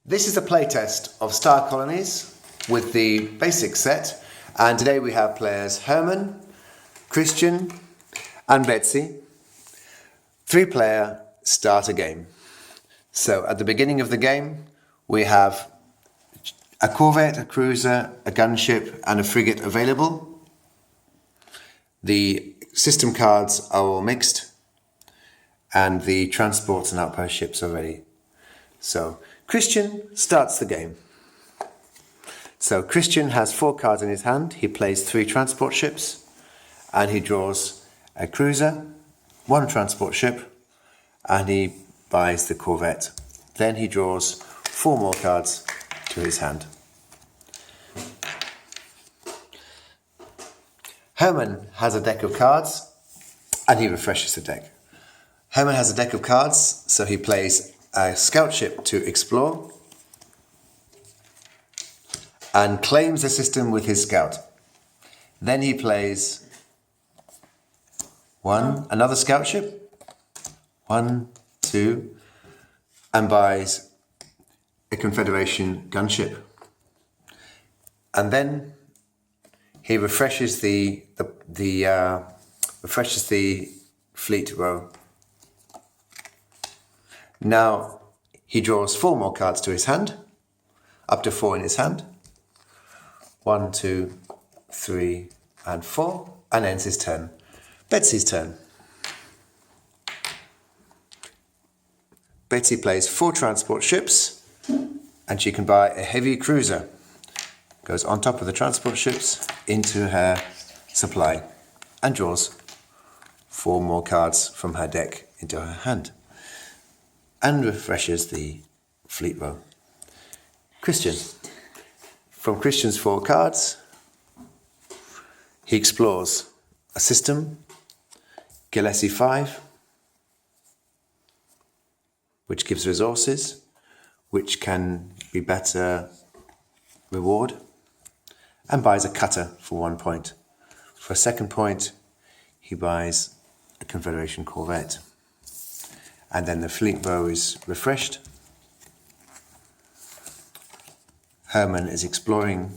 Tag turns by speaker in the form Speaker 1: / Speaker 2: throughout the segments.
Speaker 1: This is a playtest of Star Colonies with the basic set, and today we have players Herman, Christian and Betsy. 3-player starter game. So at the beginning of the game we have a corvette, a cruiser, a gunship and a frigate available. The system cards are all mixed and the transports and outpost ships are ready. So Christian starts the game. So Christian has 4 cards in his hand. He plays 3 transport ships and he draws a cruiser, 1 transport ship, and he buys the corvette. Then he draws 4 more cards to his hand. Herman has a deck of cards and he refreshes the deck. Herman has a deck of cards, so he plays a scout ship to explore and claims the system with his scout. Then he plays another scout ship, 1, 2, and buys a Confederation gunship. And then he refreshes the fleet row. Now he draws 4 more cards to his hand, up to 4 in his hand. 1, 2, 3, and 4, and ends his turn. Betsy's turn. Betsy plays 4 transport ships, and she can buy a heavy cruiser. Goes on top of the transport ships into her supply, and draws 4 more cards from her deck into her hand, and refreshes the fleet row. Christian. From Christian's 4 cards, he explores a system, Gillespie 5, which gives resources, which can be better reward, and buys a cutter for 1 point. For a 2nd point, he buys a Confederation corvette. And then the fleet row is refreshed. Herman is exploring.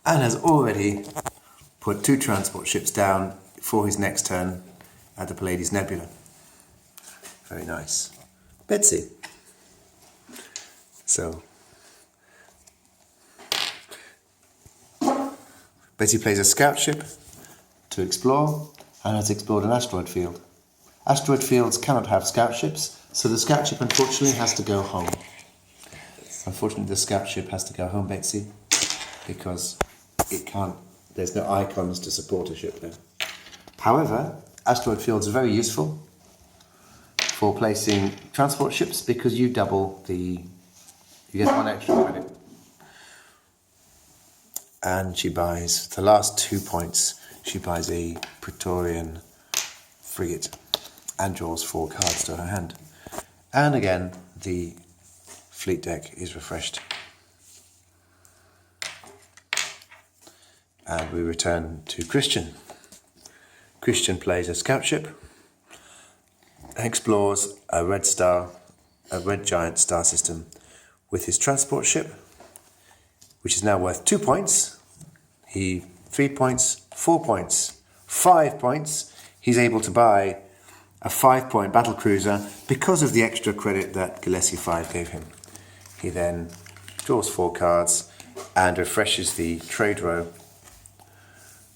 Speaker 1: And has already put 2 transport ships down for his next turn at the Pleiades Nebula. Very nice. Betsy. So Betsy plays a scout ship to explore and has explored an asteroid field. Asteroid fields cannot have scout ships, so the scout ship unfortunately has to go home. Unfortunately the scout ship has to go home, Betsy, because it can't, there's no icons to support a ship there. However, asteroid fields are very useful for placing transport ships because you double you get 1 extra credit. And she buys, the last 2 points, she buys a Praetorian frigate and draws 4 cards to her hand. And again, the fleet deck is refreshed. And we return to Christian. Christian plays a scout ship, explores a red giant star system with his transport ship, which is now worth 2 points. 3 points, 4 points, 5 points. He's able to buy a 5-point battle cruiser because of the extra credit that Gillespie 5 gave him. He then draws 4 cards and refreshes the trade row,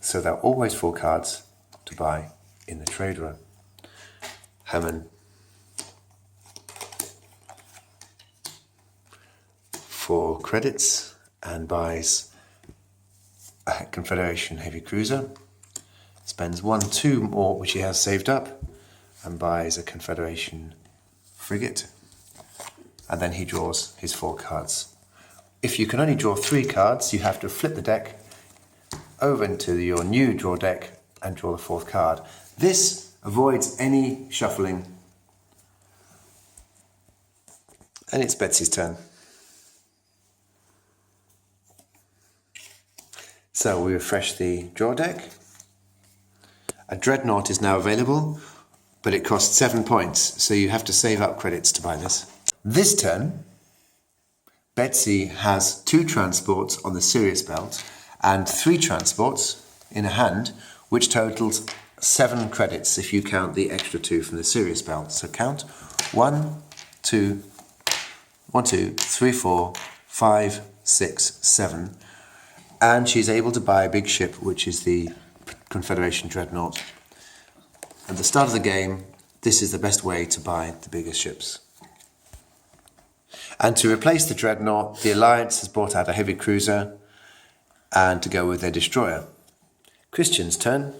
Speaker 1: so there are always 4 cards to buy in the trade row. Herman. 4 credits and buys a Confederation heavy cruiser. Spends 2 more which he has saved up and buys a Confederation frigate. And then he draws his 4 cards. If you can only draw 3 cards, you have to flip the deck over into your new draw deck and draw the 4th card. This avoids any shuffling. And it's Betsy's turn. So we refresh the draw deck. A dreadnought is now available but it costs 7 points, so you have to save up credits to buy this. This turn, Betsy has 2 transports on the Sirius belt and 3 transports in a hand, which totals 7 credits if you count the extra 2 from the Sirius belt. So count 1, 2, 3, 4, 5, 6, 7. And she's able to buy a big ship, which is the Confederation Dreadnought. At the start of the game, this is the best way to buy the biggest ships. And to replace the Dreadnought, the Alliance has brought out a heavy cruiser and to go with their destroyer. Christian's turn.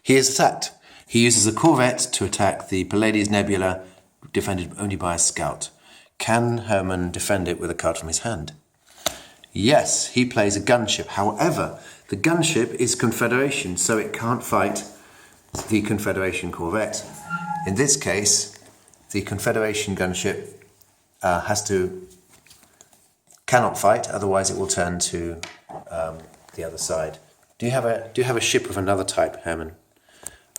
Speaker 1: He is attacked. He uses a corvette to attack the Pallades Nebula, defended only by a scout. Can Herman defend it with a card from his hand? Yes, he plays a gunship. However, the gunship is Confederation, so it can't fight the Confederation corvette. In this case, the Confederation gunship cannot fight, otherwise it will turn to the other side. Do you have a ship of another type, Herman?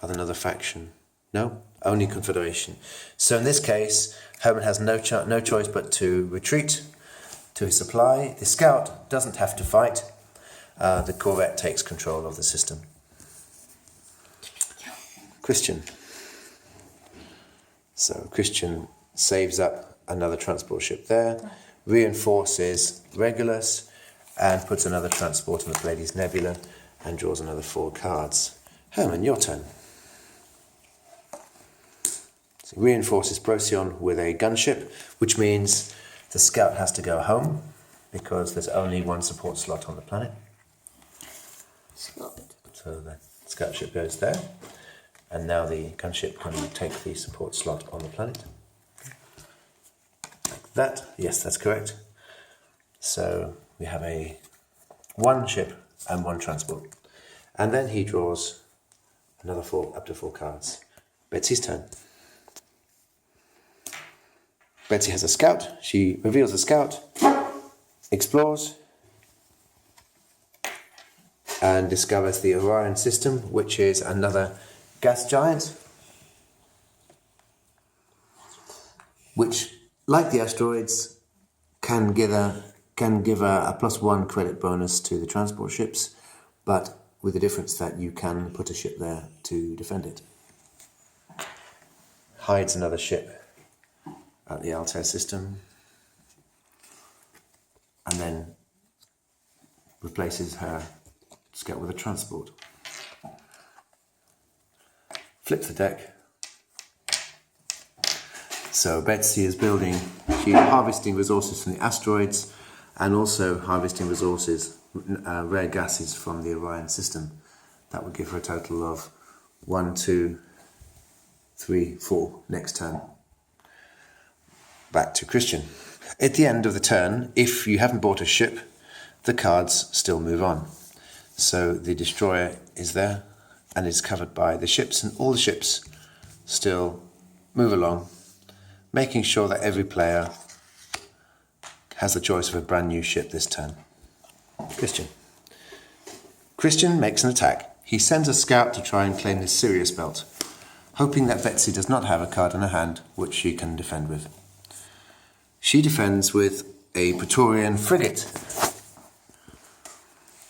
Speaker 1: Of another faction? No? Only Confederation. So in this case, Herman has no choice but to retreat to his supply. The scout doesn't have to fight. The corvette takes control of the system. Christian. So Christian saves up another transport ship there, reinforces Regulus, and puts another transport on the Pallades Nebula, and draws another 4 cards. Herman, your turn. So he reinforces Procyon with a gunship, which means the scout has to go home because there's only 1 support slot on the planet. So the scout ship goes there, and now the gunship can take the support slot on the planet. Like that. Yes, that's correct. So we have 1 ship and 1 transport. And then he draws another 4, up to 4 cards. Betsy's turn. Betsy has a scout. She reveals the scout, explores, and discovers the Orion system, which is another gas giant, which, like the asteroids, can give a +1 credit bonus to the transport ships, but with the difference that you can put a ship there to defend it. Hides another ship at the Altair system, and then replaces her scout with a transport. Flips the deck. So Betsy is harvesting resources from the asteroids, and also harvesting resources, rare gases from the Orion system. That would give her a total of 1, 2, 3, 4 next turn. Back to Christian. At the end of the turn, if you haven't bought a ship, the cards still move on. So the destroyer is there and is covered by the ships, and all the ships still move along, making sure that every player has the choice of a brand new ship this turn. Christian. Christian makes an attack. He sends a scout to try and claim the Sirius belt, hoping that Betsy does not have a card in her hand which she can defend with. She defends with a Praetorian frigate.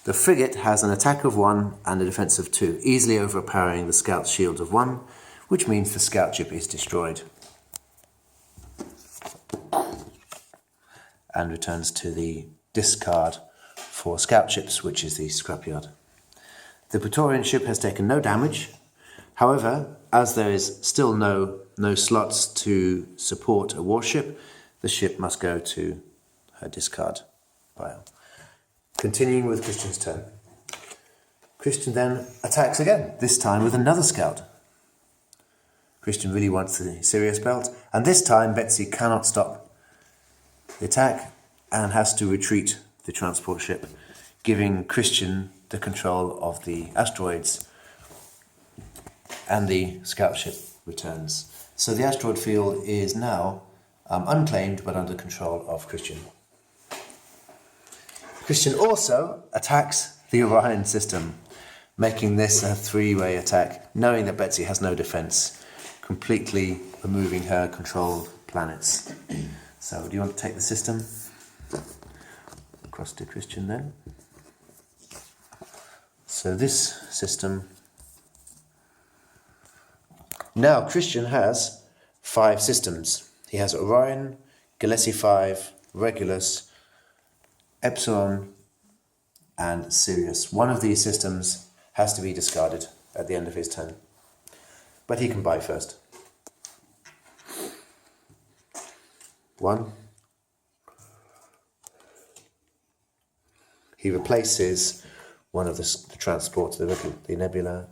Speaker 1: The frigate has an attack of 1 and a defense of 2, easily overpowering the scout's shield of 1, which means the scout ship is destroyed and returns to the discard for scout ships, which is the scrapyard. The Praetorian ship has taken no damage. However, as there is still no slots to support a warship, the ship must go to her discard pile. Continuing with Christian's turn. Christian then attacks again, this time with another scout. Christian really wants the Sirius belt, and this time Betsy cannot stop the attack and has to retreat the transport ship, giving Christian the control of the asteroids, and the scout ship returns. So the asteroid field is now unclaimed but under control of Christian. Christian also attacks the Orion system. making this a three-way attack, knowing that Betsy has no defense, completely removing her controlled planets. So, do you want to take the system? Across to Christian then. So this system... Now Christian has 5 systems. He has Orion, Gillespie 5, Regulus, Epsilon, and Sirius. One of these systems has to be discarded at the end of his turn. But he can buy first. 1. He replaces one of the transports, the nebula,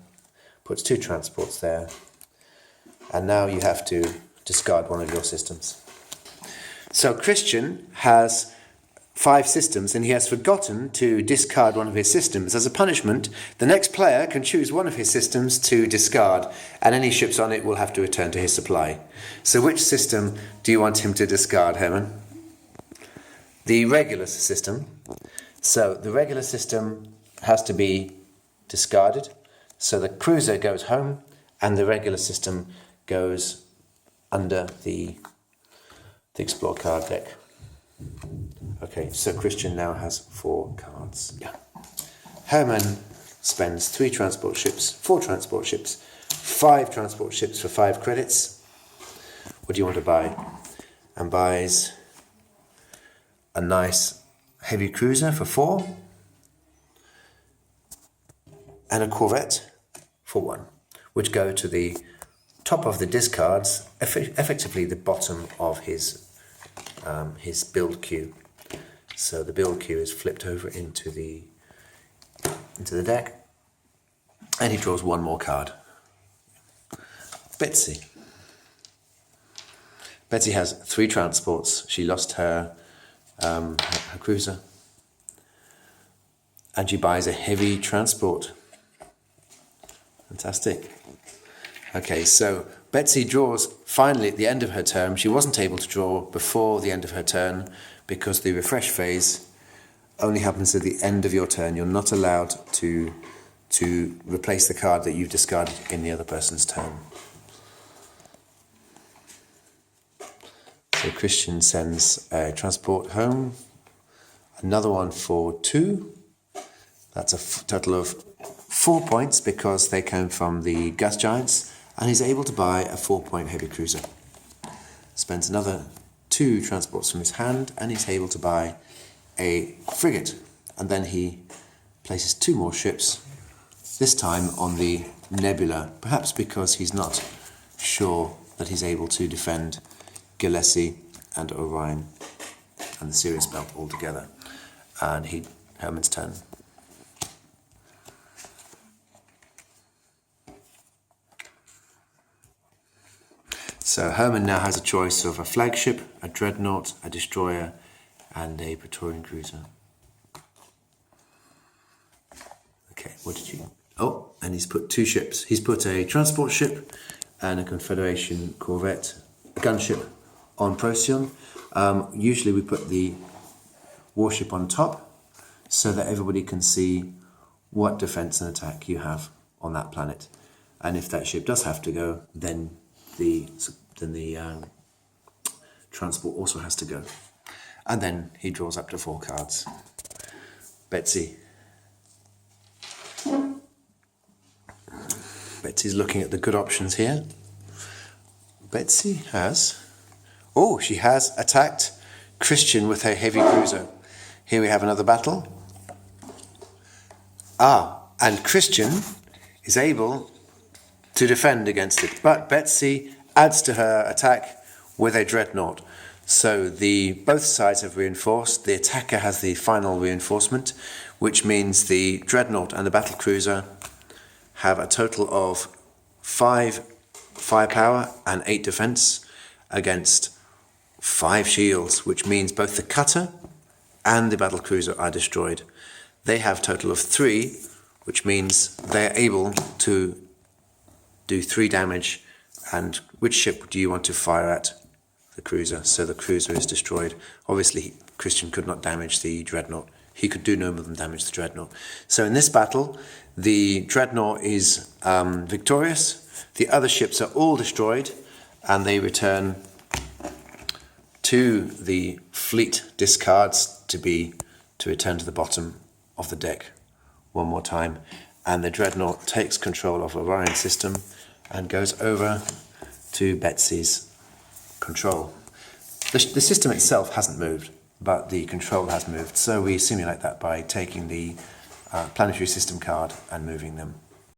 Speaker 1: puts 2 transports there. And now you have to discard one of your systems. So Christian has 5 systems and he has forgotten to discard one of his systems. As a punishment, the next player can choose one of his systems to discard, and any ships on it will have to return to his supply. So which system do you want him to discard, Herman? The Regulus system. So the regular system has to be discarded. So the cruiser goes home and the regular system goes under the explore card deck. Okay, so Christian now has 4 cards. Yeah. Herman spends 3 transport ships, 4 transport ships, 5 transport ships for 5 credits. What do you want to buy? And buys a nice heavy cruiser for 4 and a corvette for 1, which go to the top of the discards, effectively the bottom of his build queue. So the build queue is flipped over into the deck, and he draws 1 more card. Betsy. Betsy has 3 transports. She lost her cruiser, and she buys a heavy transport. Fantastic. Okay, so Betsy draws finally at the end of her turn. She wasn't able to draw before the end of her turn because the refresh phase only happens at the end of your turn. You're not allowed to replace the card that you've discarded in the other person's turn. So Christian sends a transport home, another one for 2. That's a total of 4 points because they came from the gas giants, and he's able to buy a 4-point heavy cruiser. Spends another 2 transports from his hand, and he's able to buy a frigate. And then he places 2 more ships, this time on the nebula, perhaps because he's not sure that he's able to defend Gillespie and Orion and the Sirius belt all together. And Herman's turn. So Herman now has a choice of a flagship, a dreadnought, a destroyer, and a Praetorian cruiser. Okay, what did you... Oh, and he's put 2 ships. He's put a transport ship and a Confederation corvette, a gunship on Procyon. Usually we put the warship on top so that everybody can see what defense and attack you have on that planet. And if that ship does have to go, then the transport also has to go. And then he draws up to 4 cards. Betsy's looking at the good options here. Betsy has... Oh, she has attacked Christian with her heavy cruiser. Here we have another battle. And Christian is able to defend against it. But Betsy adds to her attack with a dreadnought. So both sides have reinforced. The attacker has the final reinforcement, which means the dreadnought and the battle cruiser have a total of 5 firepower and 8 defense against 5 shields, which means both the cutter and the battle cruiser are destroyed. They have a total of 3, which means they're able to do 3 damage. And which ship do you want to fire at? The cruiser. So the cruiser is destroyed. Obviously, Christian could not damage the dreadnought. He could do no more than damage the dreadnought. So in this battle, The Dreadnought is victorious. The other ships are all destroyed, and they return to the fleet discards to return to the bottom of the deck one more time. And the Dreadnought takes control of Orion's system and goes over to Betsy's control. The system itself hasn't moved, but the control has moved. So we simulate that by taking the planetary system card and moving them.